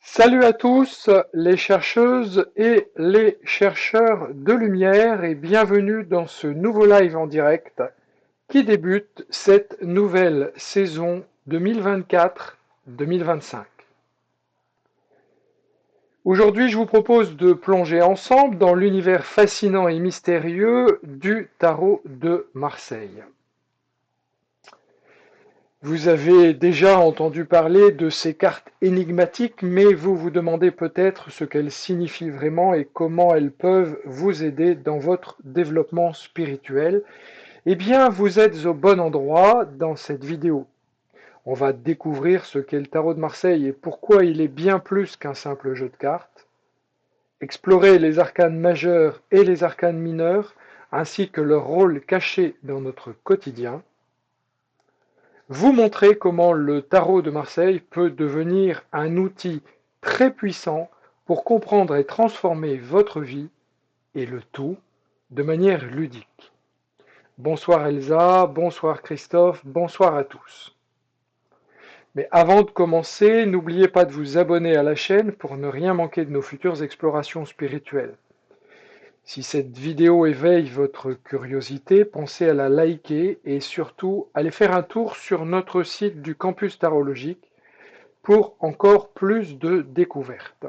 Salut à tous les chercheuses et les chercheurs de lumière et bienvenue dans ce nouveau live en direct qui débute cette nouvelle saison 2024-2025. Aujourd'hui, je vous propose de plonger ensemble dans l'univers fascinant et mystérieux du tarot de Marseille. Vous avez déjà entendu parler de ces cartes énigmatiques, mais vous vous demandez peut-être ce qu'elles signifient vraiment et comment elles peuvent vous aider dans votre développement spirituel. Eh bien, vous êtes au bon endroit dans cette vidéo. On va découvrir ce qu'est le tarot de Marseille et pourquoi il est bien plus qu'un simple jeu de cartes, explorer les arcanes majeurs et les arcanes mineurs, ainsi que leur rôle caché dans notre quotidien, vous montrer comment le tarot de Marseille peut devenir un outil très puissant pour comprendre et transformer votre vie, et le tout de manière ludique. Bonsoir Elsa, bonsoir Christophe, bonsoir à tous. Mais avant de commencer, n'oubliez pas de vous abonner à la chaîne pour ne rien manquer de nos futures explorations spirituelles. Si cette vidéo éveille votre curiosité, pensez à la liker et surtout allez faire un tour sur notre site du campus tarologique pour encore plus de découvertes.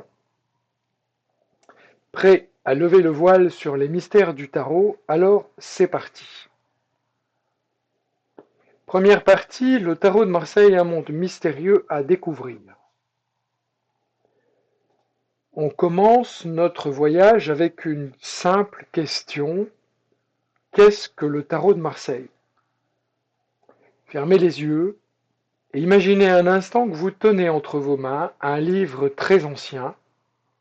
Prêt à lever le voile sur les mystères du tarot? Alors c'est parti. Première partie, le tarot de Marseille, un monde mystérieux à découvrir. On commence notre voyage avec une simple question. Qu'est-ce que le tarot de Marseille? Fermez les yeux et imaginez un instant que vous tenez entre vos mains un livre très ancien,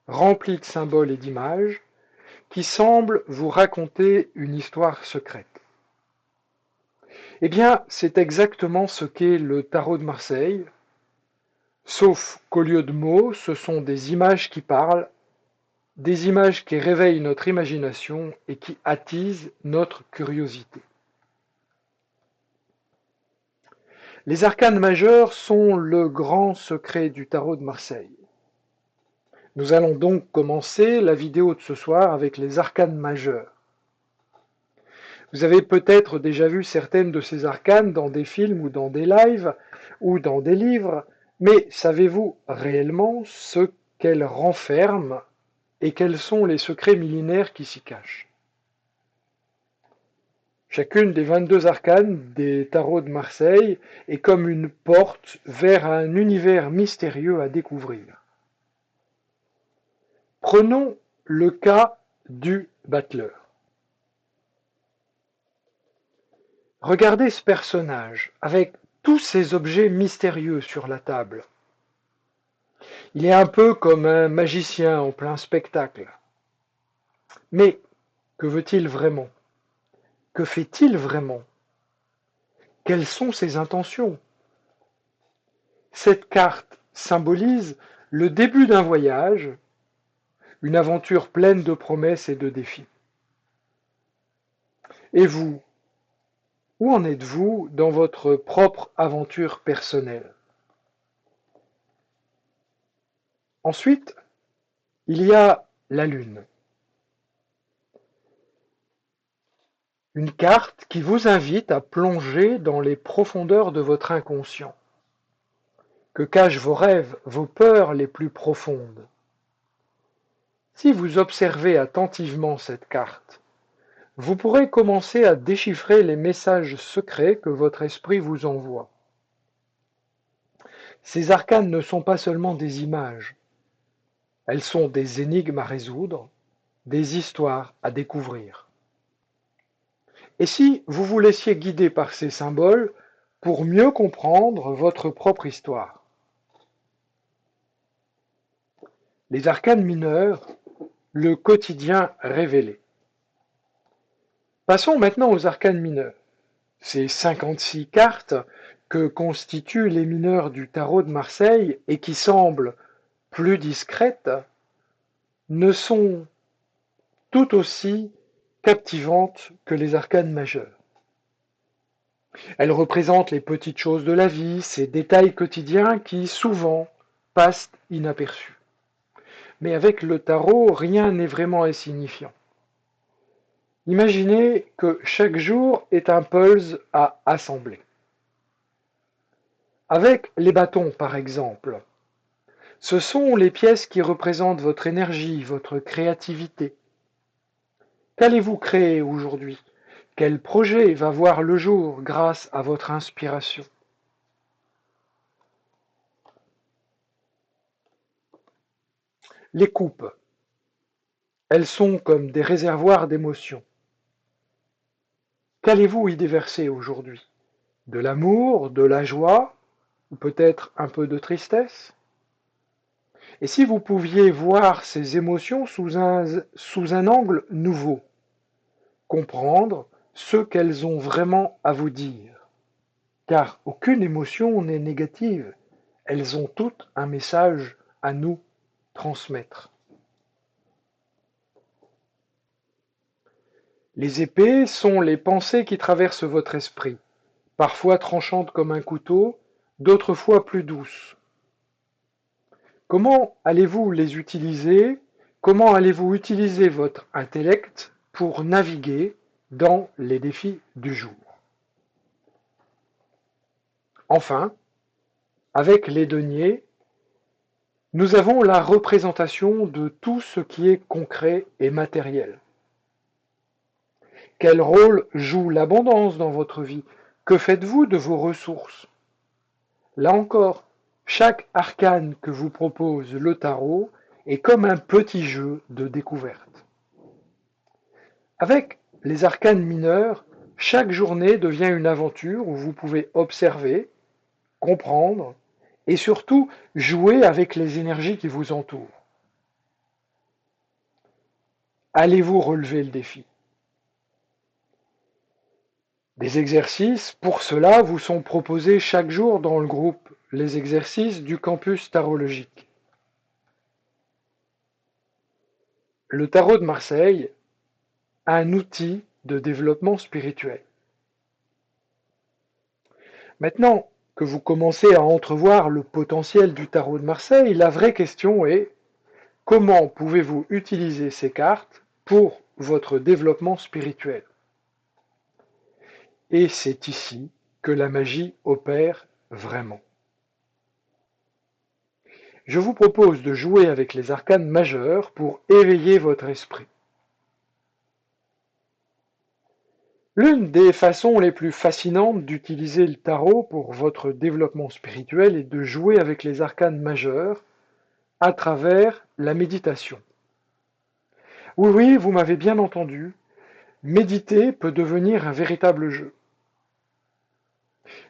rempli de symboles et d'images, qui semble vous raconter une histoire secrète. Eh bien, c'est exactement ce qu'est le tarot de Marseille, sauf qu'au lieu de mots, ce sont des images qui parlent, des images qui réveillent notre imagination et qui attisent notre curiosité. Les arcanes majeures sont le grand secret du tarot de Marseille. Nous allons donc commencer la vidéo de ce soir avec les arcanes majeures. Vous avez peut-être déjà vu certaines de ces arcanes dans des films ou dans des lives ou dans des livres, mais savez-vous réellement ce qu'elles renferment et quels sont les secrets millénaires qui s'y cachent? Chacune des 22 arcanes des tarots de Marseille est comme une porte vers un univers mystérieux à découvrir. Prenons le cas du battleur. Regardez ce personnage avec tous ces objets mystérieux sur la table. Il est un peu comme un magicien en plein spectacle. Mais que veut-il vraiment? Que fait-il vraiment? Quelles sont ses intentions? Cette carte symbolise le début d'un voyage, une aventure pleine de promesses et de défis. Et vous, où en êtes-vous dans votre propre aventure personnelle? Ensuite, il y a la Lune. Une carte qui vous invite à plonger dans les profondeurs de votre inconscient. Que cachent vos rêves, vos peurs les plus profondes? Si vous observez attentivement cette carte, vous pourrez commencer à déchiffrer les messages secrets que votre esprit vous envoie. Ces arcanes ne sont pas seulement des images, elles sont des énigmes à résoudre, des histoires à découvrir. Et si vous vous laissiez guider par ces symboles pour mieux comprendre votre propre histoire? Les arcanes mineurs, le quotidien révélé. Passons maintenant aux arcanes mineurs. Ces 56 cartes que constituent les mineurs du tarot de Marseille et qui semblent plus discrètes ne sont tout aussi captivantes que les arcanes majeures. Elles représentent les petites choses de la vie, ces détails quotidiens qui souvent passent inaperçus. Mais avec le tarot, rien n'est vraiment insignifiant. Imaginez que chaque jour est un puzzle à assembler. Avec les bâtons, par exemple, ce sont les pièces qui représentent votre énergie, votre créativité. Qu'allez-vous créer aujourd'hui? Quel projet va voir le jour grâce à votre inspiration? Les coupes, elles sont comme des réservoirs d'émotions. Qu'allez-vous y déverser aujourd'hui? De l'amour, de la joie, ou peut-être un peu de tristesse? Et si vous pouviez voir ces émotions sous un angle nouveau, comprendre ce qu'elles ont vraiment à vous dire. Car aucune émotion n'est négative, elles ont toutes un message à nous transmettre. Les épées sont les pensées qui traversent votre esprit, parfois tranchantes comme un couteau, d'autres fois plus douces. Comment allez-vous les utiliser? Comment allez-vous utiliser votre intellect pour naviguer dans les défis du jour? Enfin, avec les deniers, nous avons la représentation de tout ce qui est concret et matériel. Quel rôle joue l'abondance dans votre vie? Que faites-vous de vos ressources? Là encore, chaque arcane que vous propose le tarot est comme un petit jeu de découverte. Avec les arcanes mineurs, chaque journée devient une aventure où vous pouvez observer, comprendre et surtout jouer avec les énergies qui vous entourent. Allez-vous relever le défi? Des exercices pour cela vous sont proposés chaque jour dans le groupe Les exercices du campus tarologique. Le tarot de Marseille, un outil de développement spirituel. Maintenant que vous commencez à entrevoir le potentiel du tarot de Marseille, la vraie question est comment pouvez-vous utiliser ces cartes pour votre développement spirituel? Et c'est ici que la magie opère vraiment. Je vous propose de jouer avec les arcanes majeures pour éveiller votre esprit. L'une des façons les plus fascinantes d'utiliser le tarot pour votre développement spirituel est de jouer avec les arcanes majeures à travers la méditation. Oui, oui, vous m'avez bien entendu, méditer peut devenir un véritable jeu.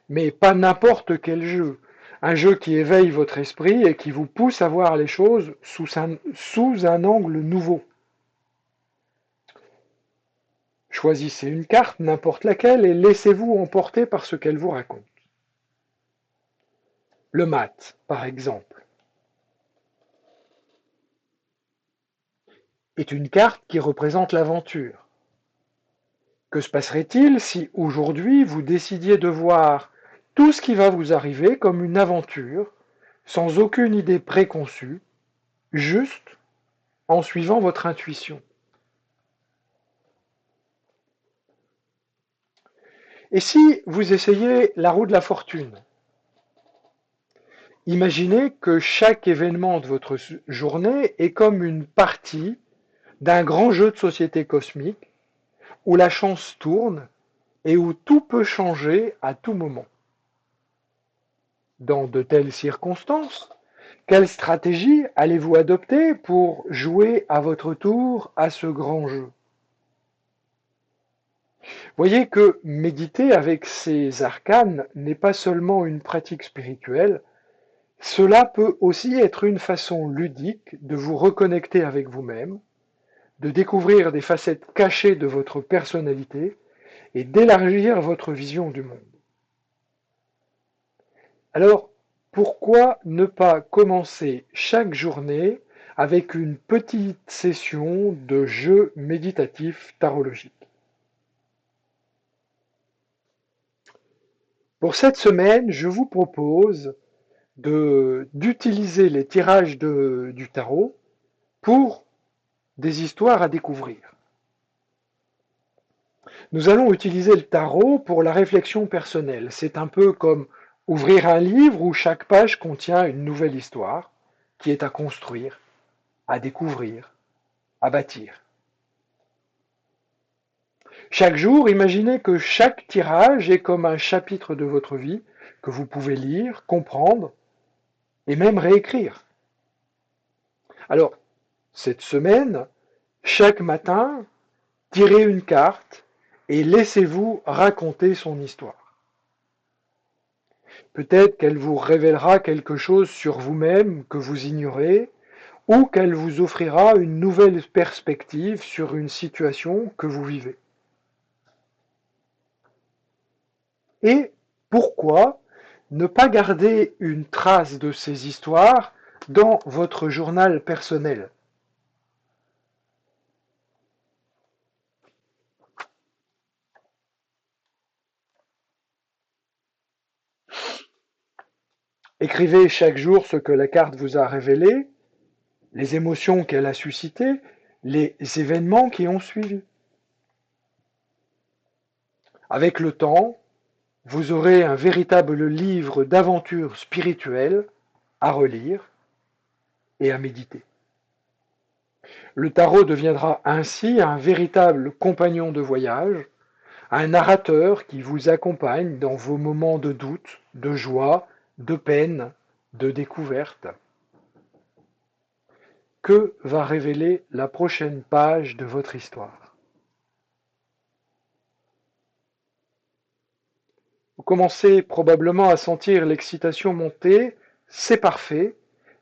Mais pas n'importe quel jeu. Un jeu qui éveille votre esprit et qui vous pousse à voir les choses sous un angle nouveau. Choisissez une carte, n'importe laquelle, et laissez-vous emporter par ce qu'elle vous raconte. Le mat, par exemple, est une carte qui représente l'aventure. Que se passerait-il si aujourd'hui vous décidiez de voir tout ce qui va vous arriver comme une aventure, sans aucune idée préconçue, juste en suivant votre intuition? Et si vous essayez la roue de la fortune? Imaginez que chaque événement de votre journée est comme une partie d'un grand jeu de société cosmique où la chance tourne et où tout peut changer à tout moment. Dans de telles circonstances, quelle stratégie allez-vous adopter pour jouer à votre tour à ce grand jeu? Voyez que méditer avec ces arcanes n'est pas seulement une pratique spirituelle, cela peut aussi être une façon ludique de vous reconnecter avec vous-même, de découvrir des facettes cachées de votre personnalité et d'élargir votre vision du monde. Alors, pourquoi ne pas commencer chaque journée avec une petite session de jeu méditatif tarologique? Pour cette semaine, je vous propose d'utiliser les tirages du tarot pour des histoires à découvrir. Nous allons utiliser le tarot pour la réflexion personnelle. C'est un peu comme ouvrir un livre où chaque page contient une nouvelle histoire qui est à construire, à découvrir, à bâtir. Chaque jour, imaginez que chaque tirage est comme un chapitre de votre vie que vous pouvez lire, comprendre et même réécrire. Alors, cette semaine, chaque matin, tirez une carte et laissez-vous raconter son histoire. Peut-être qu'elle vous révélera quelque chose sur vous-même que vous ignorez, ou qu'elle vous offrira une nouvelle perspective sur une situation que vous vivez. Et pourquoi ne pas garder une trace de ces histoires dans votre journal personnel? Écrivez chaque jour ce que la carte vous a révélé, les émotions qu'elle a suscitées, les événements qui ont suivi. Avec le temps, vous aurez un véritable livre d'aventures spirituelles à relire et à méditer. Le tarot deviendra ainsi un véritable compagnon de voyage, un narrateur qui vous accompagne dans vos moments de doute, de joie, de peine, de découverte. Que va révéler la prochaine page de votre histoire? Vous commencez probablement à sentir l'excitation monter, c'est parfait.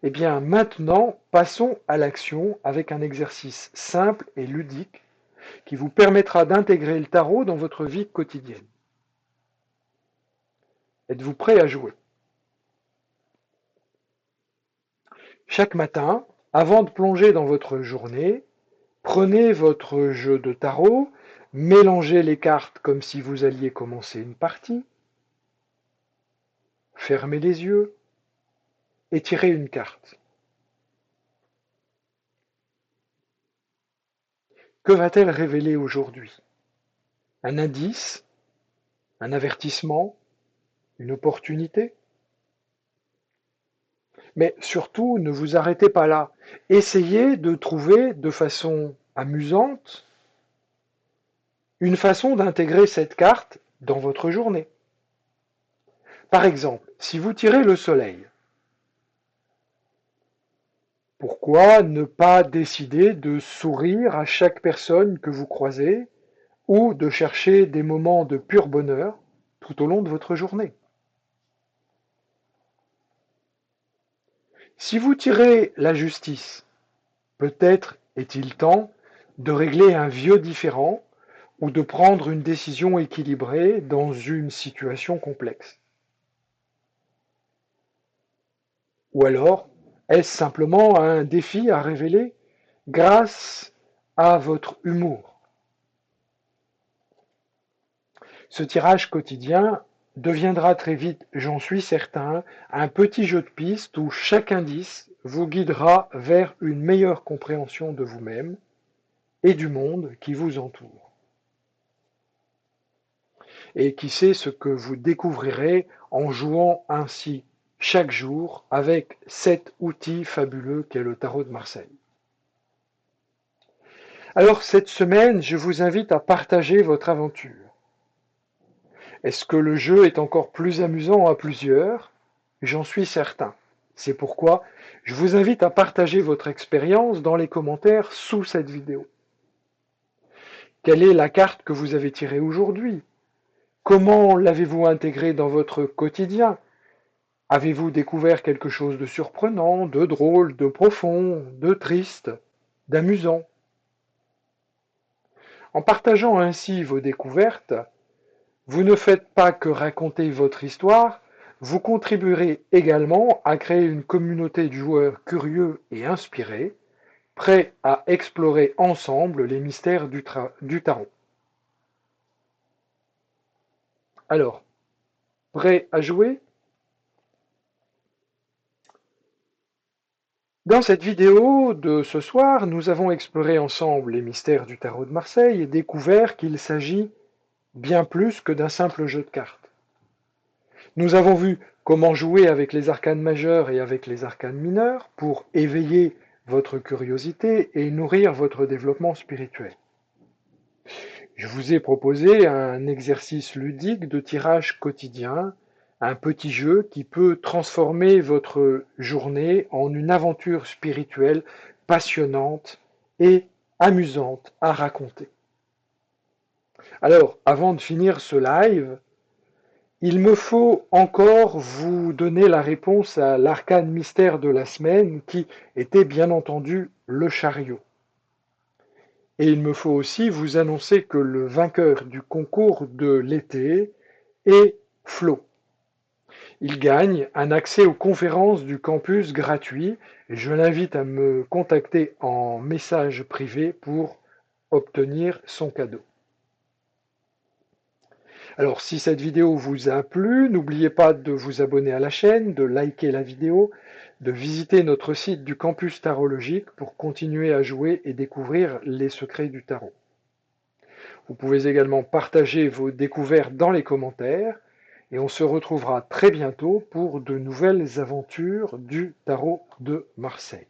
Eh bien maintenant, passons à l'action avec un exercice simple et ludique qui vous permettra d'intégrer le tarot dans votre vie quotidienne. Êtes-vous prêt à jouer? Chaque matin, avant de plonger dans votre journée, prenez votre jeu de tarot, mélangez les cartes comme si vous alliez commencer une partie, fermez les yeux et tirez une carte. Que va-t-elle révéler aujourd'hui? Un indice? Un avertissement? Une opportunité? Mais surtout, ne vous arrêtez pas là. Essayez de trouver de façon amusante une façon d'intégrer cette carte dans votre journée. Par exemple, si vous tirez le soleil, pourquoi ne pas décider de sourire à chaque personne que vous croisez ou de chercher des moments de pur bonheur tout au long de votre journée? Si vous tirez la justice, peut-être est-il temps de régler un vieux différend ou de prendre une décision équilibrée dans une situation complexe. Ou alors, est-ce simplement un défi à révéler grâce à votre humour? Ce tirage quotidien deviendra très vite, j'en suis certain, un petit jeu de piste où chaque indice vous guidera vers une meilleure compréhension de vous-même et du monde qui vous entoure. Et qui sait ce que vous découvrirez en jouant ainsi chaque jour avec cet outil fabuleux qu'est le tarot de Marseille. Alors cette semaine, je vous invite à partager votre aventure. Est-ce que le jeu est encore plus amusant à plusieurs? J'en suis certain. C'est pourquoi je vous invite à partager votre expérience dans les commentaires sous cette vidéo. Quelle est la carte que vous avez tirée aujourd'hui? Comment l'avez-vous intégrée dans votre quotidien? Avez-vous découvert quelque chose de surprenant, de drôle, de profond, de triste, d'amusant? En partageant ainsi vos découvertes, vous ne faites pas que raconter votre histoire, vous contribuerez également à créer une communauté de joueurs curieux et inspirés, prêts à explorer ensemble les mystères du tarot. Alors, prêt à jouer? Dans cette vidéo de ce soir, nous avons exploré ensemble les mystères du tarot de Marseille et découvert qu'il s'agit bien plus que d'un simple jeu de cartes. Nous avons vu comment jouer avec les arcanes majeurs et avec les arcanes mineurs pour éveiller votre curiosité et nourrir votre développement spirituel. Je vous ai proposé un exercice ludique de tirage quotidien, un petit jeu qui peut transformer votre journée en une aventure spirituelle passionnante et amusante à raconter. Alors, avant de finir ce live, il me faut encore vous donner la réponse à l'arcane mystère de la semaine qui était bien entendu le chariot. Et il me faut aussi vous annoncer que le vainqueur du concours de l'été est Flo. Il gagne un accès aux conférences du campus gratuit et je l'invite à me contacter en message privé pour obtenir son cadeau. Alors si cette vidéo vous a plu, n'oubliez pas de vous abonner à la chaîne, de liker la vidéo, de visiter notre site du campus tarologique pour continuer à jouer et découvrir les secrets du tarot. Vous pouvez également partager vos découvertes dans les commentaires et on se retrouvera très bientôt pour de nouvelles aventures du tarot de Marseille.